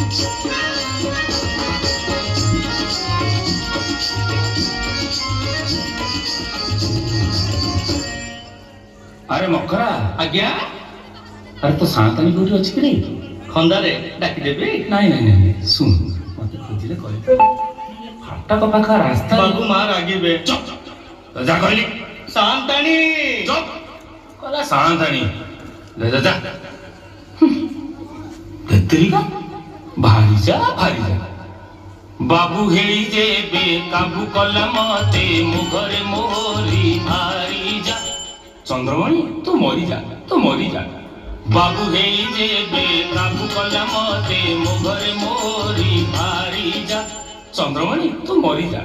अरे मकरा आज्ञा अरे तो सांतानी कोठी अछि कि नहीं खंदारे डाकी देबे नहीं नहीं नहीं सुन मते खोजिले कहि फाटक पाखा रास्ता बाबू मां रागीबे चुप जा कहली शांतानी चुप कला सांतानी ले जा जा तेरी का भारी जा बाबू हेई जेबे काबू कला मते मुघरे मोरी भारी जा चंद्रमणि तू मरी जा बाबू हेई जेबे काबू कला मते मुघरे मोरी भारी जा चंद्रमणि तू मरी जा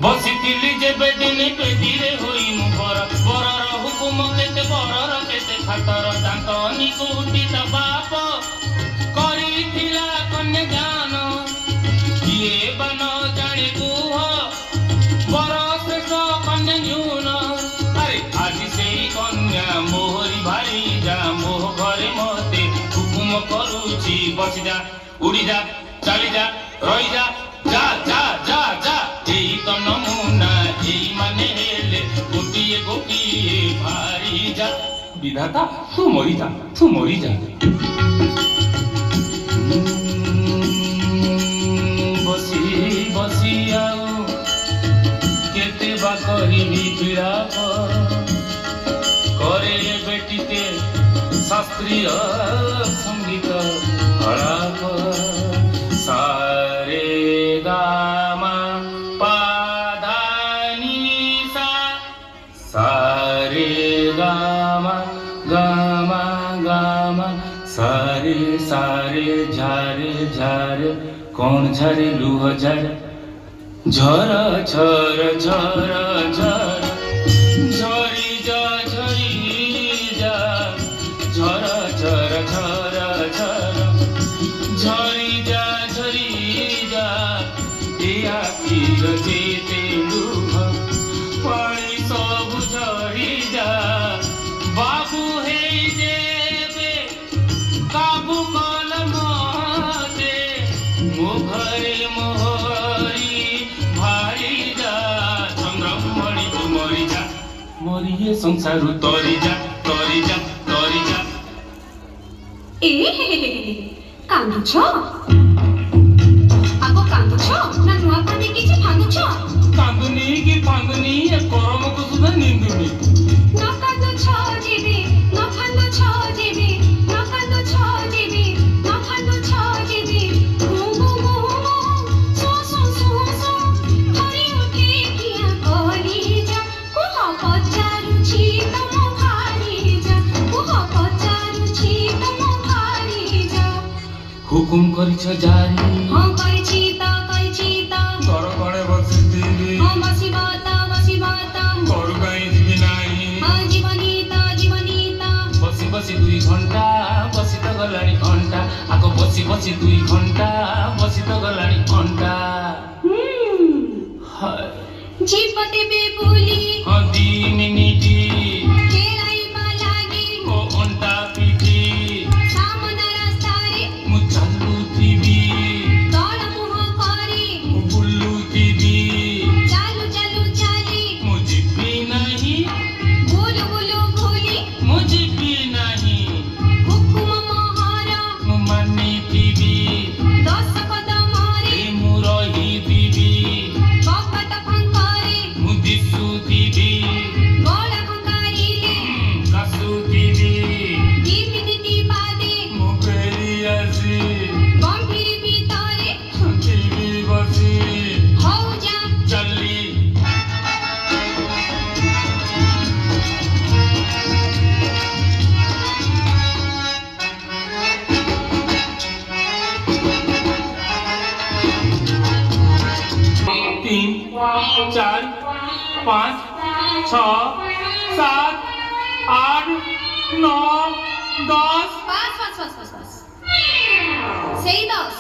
बसिथिली जेबे दिने पेदीरे होई मु बरर हुकुम केते बरर केते खातर दांतनी कोटी ता बाप करिथिला कन्या ज्ञान किए बन जाने कुह बरस कन्या न्यून अरे आज से कन्या मोहरी भारी जा मोह घरे मते हुकुम करूची बस जा उड़ी जा चली जा रही जा जा जा जा जा एई तो नमूना एई माने हेले गोटिए भारी जा विधाता तू मरी जा बसी आउ केते बा कहिबी विलाप करे बेटीते शास्त्रीय संगीत आलाप सारे गामा पाधानी सा सारे गामा गामा गामा सारे सारे झारे झारे कौन झारे लूह झारे झर झर झर झर झरी जा झरी जा झर झर झर झर झरी जा या पीर जेते लूह पानी सब झरी जा बाबू हे जेबे काबू कल मते मो घरे मोहरी भारी जा चंद्रमणि तू मरी जा मरिए संसार तरी जा ए कांदुछ आगो कांदुछ ना नुआ पानी किछि फांदुछ कांदुनी की फांदुनी ए करम को सुधा निंदुनी ना कांदुछ जेबे ना फांदुछ जेबे ना कांदुछ जेबे ना फांदुछ जेबे गो सो हरि उठे किया कहली जा कुह पचारुछि तम भारी जा कुह पचारुछि तम भारी जा हुकुम करिछ जारी हां करिछि त घर कणे बसिथिबी हां बसिबाता घर काई जीवी नाही हां जीवनीता बसी 2 घंटा बसी तो गलानी घंटा आको बसी 2 घंटा बसी तो गलानी घंटा हाय जीपते बे बोली हां 2 मिनिट केलाई लागी को अंटा पीठी सामना रास्ता रे मु चालू थीबी तोड़ मुह करे बुल्लू थीबी चालू चाली मु जीवी नाही बोलो भूली मु जीवी नाही हुकुम महारा मु मानी थीबी 10 कदम रे ए मु रही थीबी कपट फंकारे मु दिसु थीबी गोला फंकारीले कासु थीबी दीपिती बादे मु फेरी आसी गंभीर भीतरे थीबी बसी हो जा चली तीन 4 5 6 7 8 9 10 बस सही 10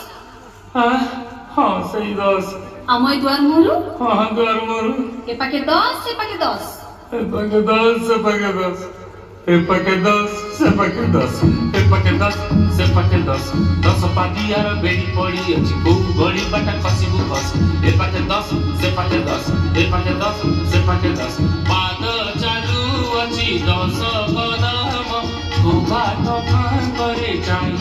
हाँ सही 10 अमय द्वार मोरू हाँ द्वार मोरू ए पाके 10 से पाके 10 ए पाके 10 से पाके 10 ए पाके 10 से पाके 10 ए ସେପଟେ 10 ସେପଟେ 10 10 ପାଦିଆର ବେଡ଼ି ପଡ଼ି ଅଛି କୋଉ ଗଳି ବାଟା ଖସିବୁ ଖସ ଏପଟେ 10 ସେପଟେ 10 ଏପଟେ 10 ସେପଟେ 10 ପାଦ ଚାଲୁ ଅଛି 10 କଦମ କୋଉ ବାଟ ଭାଙ୍ଗରେ ଚାହିଁ